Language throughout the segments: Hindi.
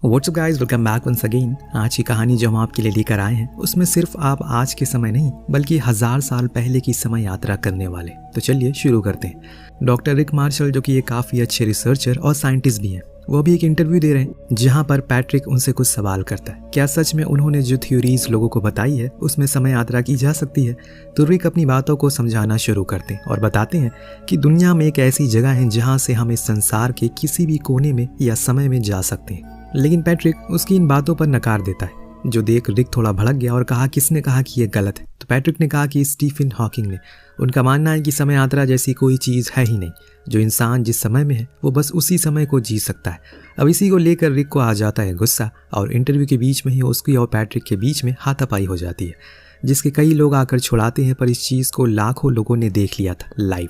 WhatsApp guys, welcome back once again. आज की कहानी जो हम आपके लिए लेकर आए हैं उसमें सिर्फ आप आज के समय नहीं बल्कि 1000 साल पहले की समय यात्रा करने वाले। तो चलिए शुरू करते हैं। डॉक्टर रिक मार्शल, जो कि ये काफ़ी अच्छे रिसर्चर और साइंटिस्ट भी हैं, वो भी एक इंटरव्यू दे रहे हैं जहां पर पैट्रिक उनसे कुछ सवाल करता है। क्या सच में उन्होंने जो थ्योरीज लोगों को बताई है उसमें समय यात्रा की जा सकती है? तो रिक अपनी बातों को समझाना शुरू करते हैं और बताते हैं कि दुनिया में एक ऐसी जगह है जहां से हम इस संसार के किसी भी कोने में या समय में जा सकते हैं। लेकिन पैट्रिक उसकी इन बातों पर नकार देता है, जो देख रिक थोड़ा भड़क गया और कहा, किसने कहा कि यह गलत है? तो पैट्रिक ने कहा कि स्टीफन हॉकिंग ने। उनका मानना है कि समय यात्रा जैसी कोई चीज़ है ही नहीं। जो इंसान जिस समय में है वो बस उसी समय को जी सकता है। अब इसी को लेकर रिक को आ जाता है गुस्सा और इंटरव्यू के बीच में ही उसकी और पैट्रिक के बीच में हाथापाई हो जाती है, जिसके कई लोग आकर छुड़ाते हैं। पर इस चीज़ को लाखों लोगों ने देख लिया था लाइव,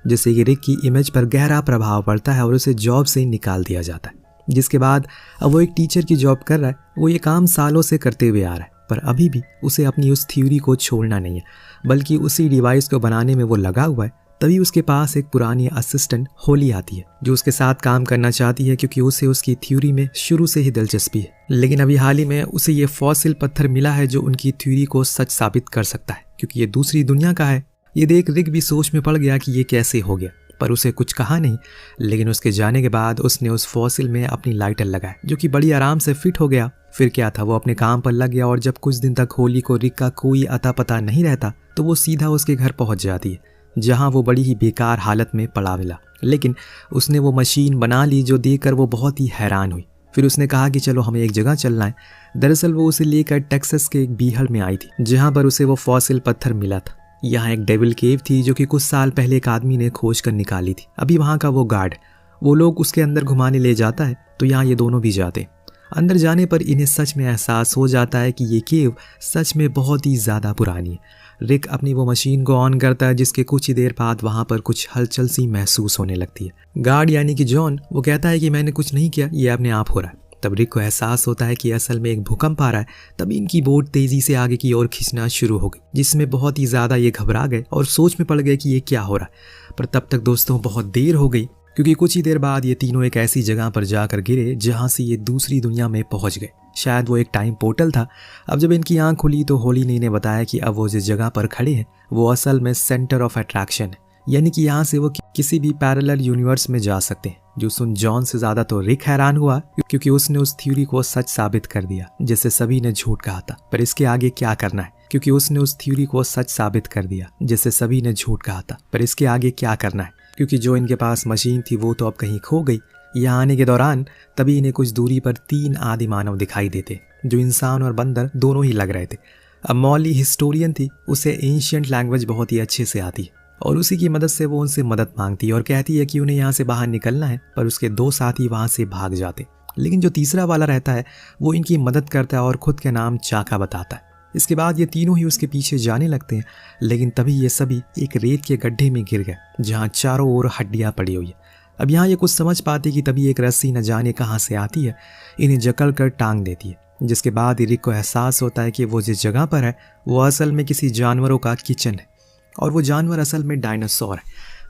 जिससे कि रिक की इमेज पर गहरा प्रभाव पड़ता है और उसे जॉब से निकाल दिया जाता है। जिसके बाद अब वो एक टीचर की जॉब कर रहा है। वो ये काम सालों से करते हुए आ रहा है, पर अभी भी उसे अपनी उस थ्योरी को छोड़ना नहीं है, बल्कि उसी डिवाइस को बनाने में वो लगा हुआ है। तभी उसके पास एक पुरानी असिस्टेंट होली आती है, जो उसके साथ काम करना चाहती है क्योंकि उसे उसकी थ्योरी में शुरू से ही दिलचस्पी है। लेकिन अभी हाल ही में उसे ये फॉसिल पत्थर मिला है जो उनकी थ्योरी को सच साबित कर सकता है, क्योंकि ये दूसरी दुनिया का है। ये देख रिक भी सोच में पड़ गया कि ये कैसे हो गया, पर उसे कुछ कहा नहीं। लेकिन उसके जाने के बाद उसने उस फॉसिल में अपनी लाइटर लगाया, जो कि बड़ी आराम से फिट हो गया। फिर क्या था, वो अपने काम पर लग गया और जब कुछ दिन तक होली को रिक का कोई अता पता नहीं रहता तो वो सीधा उसके घर पहुंच जाती है, जहां वो बड़ी ही बेकार हालत में पड़ा मिला। लेकिन उसने वो मशीन बना ली, जो देखकर वो बहुत ही हैरान हुई। फिर उसने कहा कि चलो हमें एक जगह चलना है। दरअसल वो उसे लेकर टेक्सास के एक बीहड़ में आई थी, जहाँ पर उसे वो फॉसिल पत्थर मिला था। यहाँ एक डेविल केव थी, जो कि कुछ साल पहले एक आदमी ने खोज कर निकाली थी। अभी वहाँ का वो गार्ड वो लोग उसके अंदर घुमाने ले जाता है, तो यहाँ ये दोनों भी जाते। अंदर जाने पर इन्हें सच में एहसास हो जाता है कि ये केव सच में बहुत ही ज़्यादा पुरानी है। रिक अपनी वो मशीन को ऑन करता है, जिसके कुछ ही देर बाद वहाँ पर कुछ हलचल सी महसूस होने लगती है। गार्ड यानी कि जॉन वो कहता है कि मैंने कुछ नहीं किया, ये अपने आप हो रहा है। तब रिक को एहसास होता है कि असल में एक भूकंप आ रहा है। तब इनकी बोट तेजी से आगे की ओर खींचना शुरू हो गई, जिसमें बहुत ही ज़्यादा ये घबरा गए और सोच में पड़ गए कि ये क्या हो रहा है। पर तब तक दोस्तों बहुत देर हो गई, क्योंकि कुछ ही देर बाद ये तीनों एक ऐसी जगह पर जाकर गिरे जहाँ से ये दूसरी दुनिया में पहुँच गए। शायद वो एक टाइम पोर्टल था। अब जब इनकी आँख खुली तो होली ने इन्हें बताया कि अब वो जिस जगह पर खड़े हैं वो असल में सेंटर ऑफ अट्रैक्शन है, यानी कि यहाँ से वो किसी भी पैरेलल यूनिवर्स में जा सकते हैं। जो सुन जॉन से ज़्यादा तो रिक हैरान हुआ, क्योंकि उसने उस थ्योरी को सच साबित कर दिया जिसे सभी ने झूठ कहा था। पर इसके आगे क्या करना है, क्योंकि उसने उस थ्योरी को सच साबित कर दिया जिसे सभी ने झूठ कहा था। पर इसके आगे क्या करना है, क्योंकि जो इनके पास मशीन थी वो तो अब कहीं खो गई। यहाँ आने के दौरान तभी इन्हें कुछ दूरी पर 3 आदि मानव दिखाई देते, जो इंसान और बंदर दोनों ही लग रहे थे। अब मॉली हिस्टोरियन थी, उसे एंशिएंट लैंग्वेज बहुत ही अच्छे से आती और उसी की मदद से वो उनसे मदद मांगती है और कहती है कि उन्हें यहाँ से बाहर निकलना है। पर उसके 2 साथी वहाँ से भाग जाते, लेकिन जो तीसरा वाला रहता है वो इनकी मदद करता है और खुद के नाम चाका बताता है। इसके बाद ये तीनों ही उसके पीछे जाने लगते हैं, लेकिन तभी ये सभी एक रेत के गड्ढे में गिर गए, जहाँ चारों ओर हड्डियाँ पड़ी हुई है। अब यहाँ ये कुछ समझ पाते कि तभी एक रस्सी न जाने कहाँ से आती है, इन्हें जकड़ कर टांग देती है। जिसके बाद रिक को एहसास होता है कि वो जिस जगह पर है वो असल में किसी जानवरों का किचन है, और वो जानवर असल में डायनासोर है,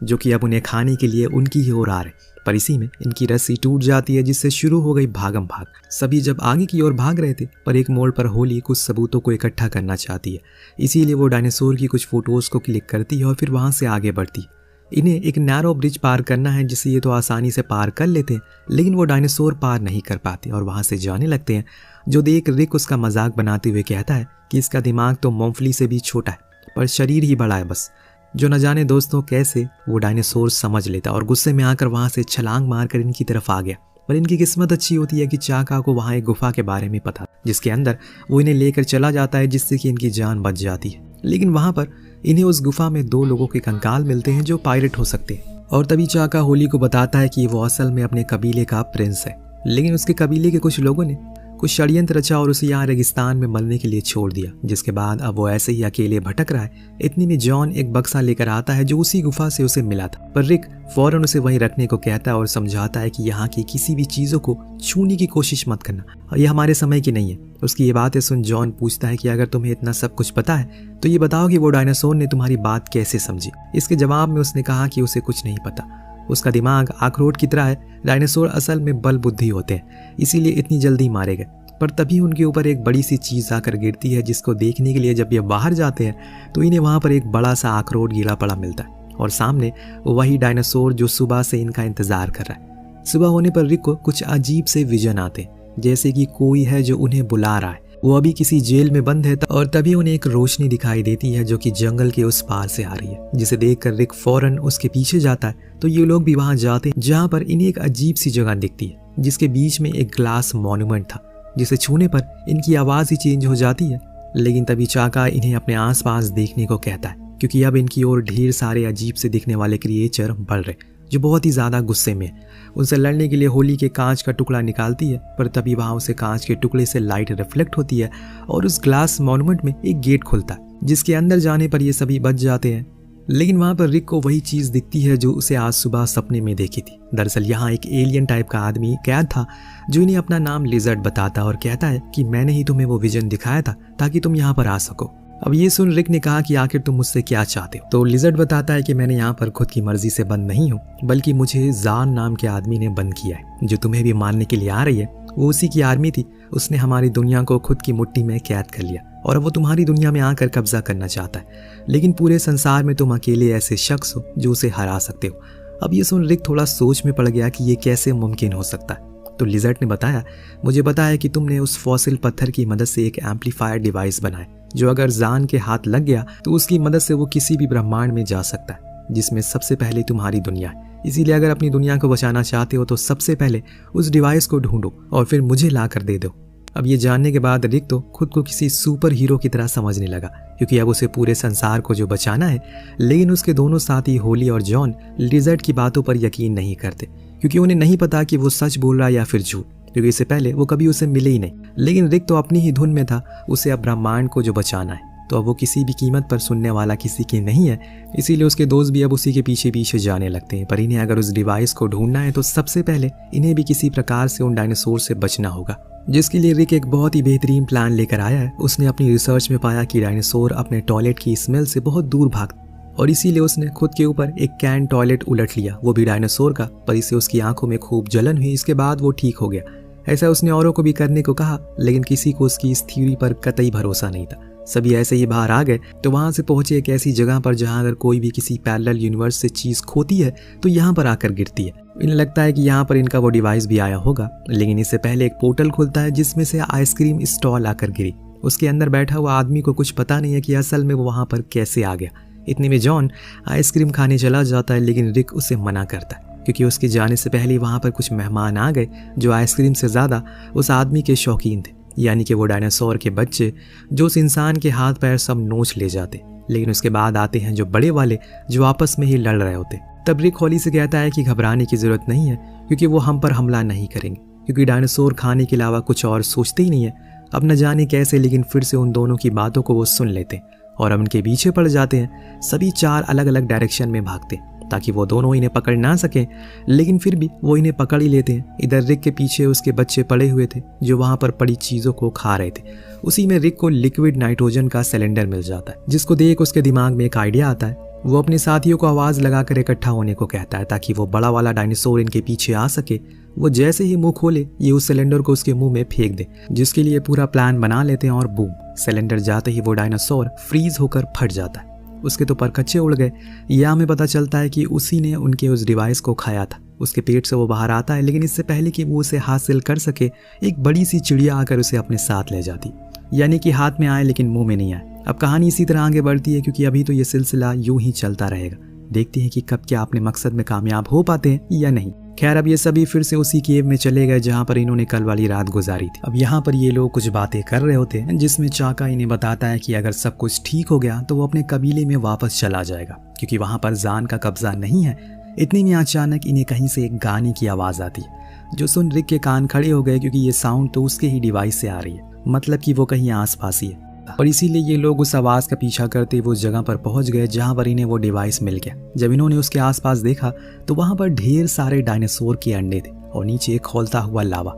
जो कि अब उन्हें खाने के लिए उनकी ही ओर आ रहे। पर इसी में इनकी रस्सी टूट जाती है, जिससे शुरू हो गई भागम भाग। सभी जब आगे की ओर भाग रहे थे, पर एक मोड़ पर होली कुछ सबूतों को इकट्ठा करना चाहती है। इसीलिए वो डायनासोर की कुछ फोटोज को क्लिक करती है और फिर वहाँ से आगे बढ़ती है। इन्हें एक नैरो ब्रिज पार करना है, जिसे ये तो आसानी से पार कर लेते हैं, लेकिन वो डायनासोर पार नहीं कर पाते और वहाँ से जाने लगते हैं। जो देख रिक उसका मजाक बनाते हुए कहता है कि इसका दिमाग तो मूंगफली से भी छोटा है, पर शरीर ही बड़ा है बस। जो न जाने दोस्तों कैसे वो डायनासोर समझ लेता और गुस्से में आकर वहाँ से छलांग मारकर इनकी तरफ आ गया। पर इनकी किस्मत अच्छी होती है कि चाका को वहाँ एक गुफा के बारे में पता, जिसके अंदर वो इन्हें लेकर चला जाता है, जिससे कि इनकी जान बच जाती है। लेकिन वहाँ पर इन्हें उस गुफा में 2 लोगों के कंकाल मिलते हैं जो पायरेट हो सकते हैं, और तभी चाका होली को बताता है कि वो असल में अपने कबीले का प्रिंस है। लेकिन उसके कबीले के कुछ लोगों ने कुछ षड्यंत्र रचा और उसे यहाँ रेगिस्तान में मरने के लिए छोड़ दिया। जिसके बाद अब वो ऐसे ही अकेले भटक रहा है। इतनी में जॉन एक बक्सा लेकर आता है, जो उसी गुफा से उसे मिला था। पर रिक फौरन उसे वहीं रखने को कहता है और समझाता है कि यहाँ की किसी भी चीज़ों को छूने की कोशिश मत करना, और यह हमारे समय की नहीं है। उसकी ये बातें सुन जॉन पूछता है कि अगर तुम्हें इतना सब कुछ पता है तो ये बताओ कि वो डायनासोर ने तुम्हारी बात कैसे समझी। इसके जवाब में उसने कहा कि उसे कुछ नहीं पता, उसका दिमाग अखरोट की तरह है। डायनासोर असल में बल बुद्धि होते हैं, इसीलिए इतनी जल्दी मारे गए। पर तभी उनके ऊपर एक बड़ी सी चीज़ आकर गिरती है, जिसको देखने के लिए जब ये बाहर जाते हैं तो इन्हें वहाँ पर एक बड़ा सा अखरोट गिरा पड़ा मिलता है और सामने वही डायनासोर जो सुबह से इनका इंतजार कर रहा है। सुबह होने पर रिक को कुछ अजीब से विजन आते हैं, जैसे कि कोई है जो उन्हें बुला रहा है। वो अभी किसी जेल में बंद है और तभी उन्हें एक रोशनी दिखाई देती है जो कि जंगल के उस पार से आ रही है, जिसे देखकर रिक फौरन उसके पीछे जाता है। तो ये लोग भी वहां जाते हैं, जहां पर इन्हें एक अजीब सी जगह दिखती है, जिसके बीच में एक ग्लास मॉन्यूमेंट था, जिसे छूने पर इनकी आवाज ही चेंज हो जाती है। लेकिन तभी चाका इन्हें अपने आसपास देखने को कहता है, क्योंकि अब इनकी ओर ढेर सारे अजीब से दिखने वाले क्रिएचर बढ़ रहे, जो बहुत ही ज्यादा गुस्से में है। उनसे लड़ने के लिए होली के कांच का टुकड़ा निकालती है, पर तभी वहां उसे कांच के टुकड़े से लाइट रिफ्लेक्ट होती है और उस ग्लास मॉन्यूमेंट में एक गेट खुलता है, जिसके अंदर जाने पर ये सभी बच जाते हैं। लेकिन वहां पर रिक को वही चीज दिखती है जो उसे आज सुबह सपने में देखी थी। दरअसल यहाँ एक एलियन टाइप का आदमी कैद था, जो इन्हें अपना नाम लिजर्ड बताता और कहता है कि मैंने ही तुम्हें वो विजन दिखाया था ताकि तुम यहाँ पर आ सको। अब ये सुन रिक ने कहा कि आखिर तुम मुझसे क्या चाहते हो। तो लिजर्ड बताता है कि मैंने यहाँ पर खुद की मर्जी से बंद नहीं हूँ, बल्कि मुझे जान नाम के आदमी ने बंद किया है, जो तुम्हें भी मारने के लिए आ रही है। वो उसी की आर्मी थी, उसने हमारी दुनिया को खुद की मुट्ठी में कैद कर लिया और अब वो तुम्हारी दुनिया में आकर कब्जा करना चाहता है। लेकिन पूरे संसार में तुम अकेले ऐसे शख्स हो जो उसे हरा सकते हो। अब ये सुन रिक थोड़ा सोच में पड़ गया कि ये कैसे मुमकिन हो सकता है। तो लिजर्ड ने बताया, मुझे पता है कि तुमने उस फॉसिल पत्थर की मदद से एक एम्पलीफायर डिवाइस बनाया, जो अगर जान के हाथ लग गया तो उसकी मदद से वो किसी भी ब्रह्मांड में जा सकता है, जिसमें सबसे पहले तुम्हारी दुनिया है। इसीलिए अगर अपनी दुनिया को बचाना चाहते हो तो सबसे पहले उस डिवाइस को ढूंढो और फिर मुझे ला कर दे दो। अब ये जानने के बाद रिक तो खुद को किसी सुपर हीरो की तरह समझने लगा, क्योंकि अब उसे पूरे संसार को जो बचाना है। लेकिन उसके दोनों साथी होली और जॉन लिजर्ड की बातों पर यकीन नहीं करते, क्योंकि उन्हें नहीं पता कि वो सच बोल रहा है या फिर झूठ, क्योंकि इससे पहले वो कभी उसे मिले ही नहीं। लेकिन रिक तो अपनी ही धुन में था, उसे अब ब्रह्मांड को जो बचाना है, तो अब वो किसी भी कीमत पर सुनने वाला किसी की नहीं है। इसीलिए उसके दोस्त भी अब उसी के पीछे पीछे जाने लगते हैं। पर इन्हें अगर उस डिवाइस को ढूंढना है तो सबसे पहले इन्हें भी किसी प्रकार से उन डायनासोर से बचना होगा, जिसके लिए रिक एक बहुत ही बेहतरीन प्लान लेकर आया है। उसने अपनी रिसर्च में पाया कि डायनासोर अपने टॉयलेट की स्मेल से बहुत दूर भागते, और इसीलिए उसने खुद के ऊपर एक कैन टॉयलेट उलट लिया, वो भी डायनासोर का। पर इससे उसकी आंखों में खूब जलन हुई। इसके बाद वो ठीक हो गया। ऐसा उसने औरों को भी करने को कहा, लेकिन किसी को उसकी इस थ्योरी पर कतई भरोसा नहीं था। सभी ऐसे ही बाहर आ गए तो वहां से पहुंचे एक ऐसी जगह पर जहां अगर कोई भी किसी पैरेलल यूनिवर्स से चीज खोती है तो यहाँ पर आकर गिरती है। इन्हें लगता है कि यहाँ पर इनका वो डिवाइस भी आया होगा, लेकिन इससे पहले एक पोर्टल खुलता है जिसमें से आइसक्रीम स्टॉल आकर गिरी। उसके अंदर बैठा हुआ आदमी को कुछ पता नहीं है कि असल में वो वहां पर कैसे आ गया। इतने में जॉन आइसक्रीम खाने चला जाता है, लेकिन रिक उसे मना करता है, क्योंकि उसके जाने से पहले वहां पर कुछ मेहमान आ गए जो आइसक्रीम से ज्यादा उस आदमी के शौकीन थे, यानी कि वो डायनासोर के बच्चे जो उस इंसान के हाथ पैर सब नोच ले जाते। लेकिन उसके बाद आते हैं जो बड़े वाले, जो आपस में ही लड़ रहे होते। तब रिक होली से कहता है कि घबराने की जरूरत नहीं है, क्योंकि वो हम पर हमला नहीं करेंगे, क्योंकि डायनासोर खाने के अलावा कुछ और सोचते ही नहीं है। अब न जाने कैसे, लेकिन फिर से उन दोनों की बातों को वो सुन लेते हैं और अब उनके पीछे पड़ जाते हैं। सभी चार अलग अलग डायरेक्शन में भागते ताकि वो दोनों इन्हें पकड़ ना सकें, लेकिन फिर भी वो इन्हें पकड़ ही लेते हैं। इधर रिक के पीछे उसके बच्चे पड़े हुए थे जो वहां पर पड़ी चीजों को खा रहे थे। उसी में रिक को लिक्विड नाइट्रोजन का सिलेंडर मिल जाता है, जिसको देख उसके दिमाग में एक आइडिया आता है। वो अपने साथियों को आवाज लगाकर इकट्ठा होने को कहता है ताकि वो बड़ा वाला डायनासोर इनके पीछे आ सके। वो जैसे ही मुंह खोले, ये उस सिलेंडर को उसके मुंह में फेंक दे, जिसके लिए पूरा प्लान बना लेते हैं और बूम, सिलेंडर जाते ही वो डायनासोर फ्रीज होकर फट जाता है। उसके तो परखच्चे उड़ गए। यह हमें पता चलता है कि उसी ने उनके उस डिवाइस को खाया था। उसके पेट से वो बाहर आता है, लेकिन इससे पहले कि वो उसे हासिल कर सके, एक बड़ी सी चिड़िया आकर उसे अपने साथ ले जाती, यानी कि हाथ में आए लेकिन मुंह में नहीं आए। अब कहानी इसी तरह आगे बढ़ती है, क्योंकि अभी तो ये सिलसिला यूं ही चलता रहेगा। देखते हैं कि कब क्या अपने मकसद में कामयाब हो पाते हैं या नहीं। खैर, अब ये सभी फिर से उसी केव में चले गए जहाँ पर इन्होंने कल वाली रात गुजारी थी। अब यहाँ पर ये लोग कुछ बातें कर रहे होते हैं, जिसमें चाका इन्हें बताता है कि अगर सब कुछ ठीक हो गया तो वो अपने कबीले में वापस चला जाएगा, क्योंकि वहाँ पर जान का कब्जा नहीं है। इतने में अचानक इन्हें कहीं से एक गाने की आवाज़ आती है, जो सुन रिक के कान खड़े हो गए, क्योंकि ये साउंड तो उसके ही डिवाइस से आ रही है, मतलब कि वो कहीं आस पास ही है। और इसीलिए ये लोग उस आवाज़ का पीछा करते हुए उस जगह पर पहुंच गए जहां पर इन्हें वो डिवाइस मिल गया। जब इन्होंने उसके आसपास देखा तो वहां पर ढेर सारे डायनासोर के अंडे थे और नीचे एक खौलता हुआ लावा।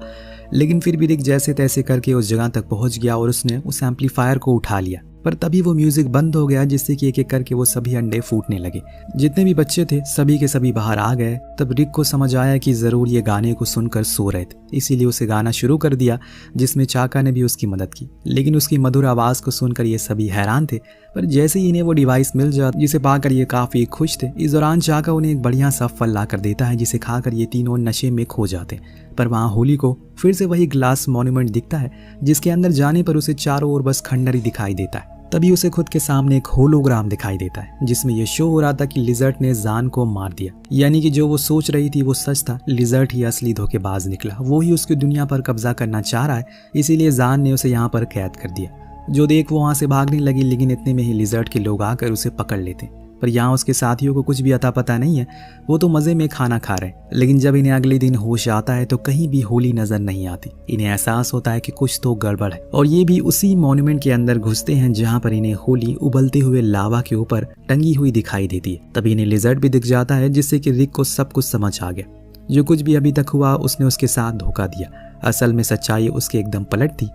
लेकिन फिर भी रिक जैसे तैसे करके उस जगह तक पहुंच गया और उसने उस एम्पलीफायर को उठा लिया। पर तभी वो म्यूजिक बंद हो गया, जिससे कि एक एक करके वो सभी अंडे फूटने लगे। जितने भी बच्चे थे सभी के सभी बाहर आ गए। तब रिक को समझ आया कि जरूर ये गाने को सुनकर सो रहे थे, इसीलिए उसे गाना शुरू कर दिया, जिसमें चाका ने भी उसकी मदद की। लेकिन उसकी मधुर आवाज को सुनकर ये सभी हैरान थे। पर जैसे ही इन्हें वो डिवाइस मिल जाता जिसे पाकर ये काफी खुश थे। इस दौरान चाका उन्हें एक बढ़िया सा फल ला कर देता है, जिसे खाकर ये तीनों नशे में खो जाते। पर वहाँ होली को फिर से वही ग्लास मॉन्यूमेंट दिखता है, जिसके अंदर जाने पर उसे चारों ओर बस खंडर ही दिखाई देता है। तभी उसे खुद के सामने एक होलोग्राम दिखाई देता है, जिसमें यह शो हो रहा था कि लिजर्ट ने जान को मार दिया। यानी कि जो वो सोच रही थी वो सच था, लिजर्ट ही असली धोखेबाज निकला। वो ही उसकी दुनिया पर कब्जा करना चाह रहा है, इसीलिए जान ने उसे यहाँ पर कैद कर दिया। जो देख वो वहाँ से भागने लगी, लेकिन इतने में ही लिजर्ट के लोग आकर उसे पकड़ लेते। पर यहाँ उसके साथियों को कुछ भी अता पता नहीं है, वो तो मजे में खाना खा रहे हैं। लेकिन जब इन्हें अगले दिन होश आता है तो कहीं भी होली नजर नहीं आती। इन्हें एहसास होता है कि कुछ तो गड़बड़ है, और ये भी उसी मॉन्यूमेंट के अंदर घुसते हैं जहाँ पर इन्हें होली उबलते हुए लावा के ऊपर टंगी हुई दिखाई देती है। तभी इन्हें लिजर्ट भी दिख जाता है, जिससे कि रिक को सब कुछ समझ आ गया। जो कुछ भी अभी तक हुआ उसने उसके साथ धोखा दिया। असल में सच्चाई उसके एकदम पलट थी।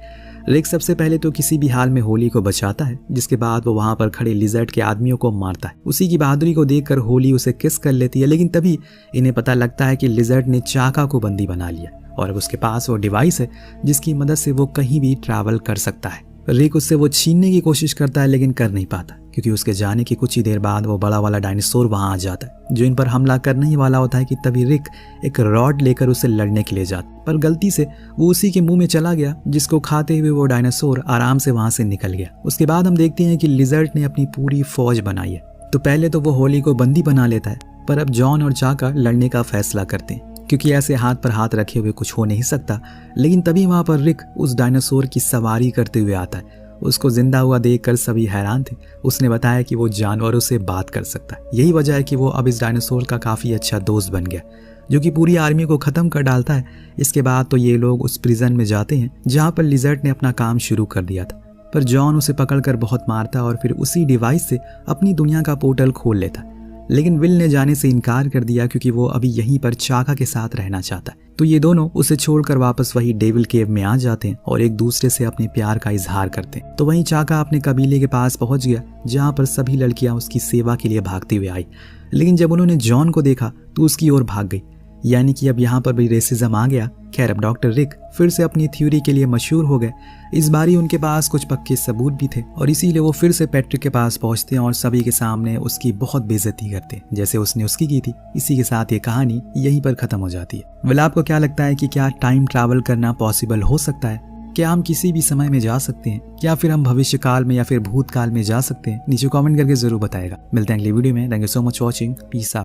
रिक सबसे पहले तो किसी भी हाल में होली को बचाता है, जिसके बाद वो वहां पर खड़े लिजर्ट के आदमियों को मारता है। उसी की बहादुरी को देखकर होली उसे किस कर लेती है, लेकिन तभी इन्हें पता लगता है कि लिजर्ट ने चाका को बंदी बना लिया और अब उसके पास वो डिवाइस है जिसकी मदद से वो कहीं भी ट्रैवल कर सकता है। रिक उससे वो छीनने की कोशिश करता है, लेकिन कर नहीं पाता, क्योंकि उसके जाने के कुछ ही देर बाद वो बड़ा वाला डायनासोर वहां आ जाता है, जो इन पर हमला करने ही वाला होता है कि तभी रिक एक रॉड लेकर उसे लड़ने के लिए जाता, पर गलती से वो उसी के मुंह में चला गया, जिसको खाते हुए वो डायनासोर आराम से वहां से निकल गया। उसके बाद हम देखते हैं कि लिजर्ट ने अपनी पूरी फौज बनाई है। तो पहले तो वो होली को बंदी बना लेता है, पर अब जॉन और चाका लड़ने का फैसला करते हैं, क्योंकि ऐसे हाथ पर हाथ रखे हुए कुछ हो नहीं सकता। लेकिन तभी वहां पर रिक उस डायनासोर की सवारी करते हुए आता है। उसको जिंदा हुआ देखकर सभी हैरान थे। उसने बताया कि वो जानवरों से बात कर सकता है। यही वजह है कि वो अब इस डायनासोर का काफी अच्छा दोस्त बन गया, जो कि पूरी आर्मी को खत्म कर डालता है। इसके बाद तो ये लोग उस प्रिजन में जाते हैं जहाँ पर लिजर्ट ने अपना काम शुरू कर दिया था। पर जॉन उसे पकड़कर बहुत मारता और फिर उसी डिवाइस से अपनी दुनिया का पोर्टल खोल लेता। लेकिन विल ने जाने से इनकार कर दिया, क्योंकि वो अभी यहीं पर चाका के साथ रहना चाहता है। तो ये दोनों उसे छोड़कर वापस वही डेविल केव में आ जाते हैं और एक दूसरे से अपने प्यार का इजहार करते हैं। तो वहीं चाका अपने कबीले के पास पहुंच गया, जहां पर सभी लड़कियां उसकी सेवा के लिए भागते हुए आई। लेकिन जब उन्होंने जॉन को देखा तो उसकी ओर भाग गई। यानी कि अब यहाँ पर भी रेसिज्म आ गया। खैर, अब डॉक्टर रिक फिर से अपनी थ्योरी के लिए मशहूर हो गए। इस बारी उनके पास कुछ पक्के सबूत भी थे और इसीलिए वो फिर से पैट्रिक के पास पहुंचते हैं और सभी के सामने उसकी बहुत बेइज्जती करते हैं, जैसे उसने उसकी की थी। इसी के साथ ये कहानी यहीं पर खत्म हो जाती है। वेल, आपको क्या लगता है कि क्या टाइम ट्रैवल करना पॉसिबल हो सकता है? क्या हम किसी भी समय में जा सकते हैं, या फिर हम भविष्य काल में या फिर भूतकाल में जा सकते हैं? नीचे कमेंट करके जरूर बताएगा। मिलते हैं अगली वीडियो में। Thank you so much watching. Peace out.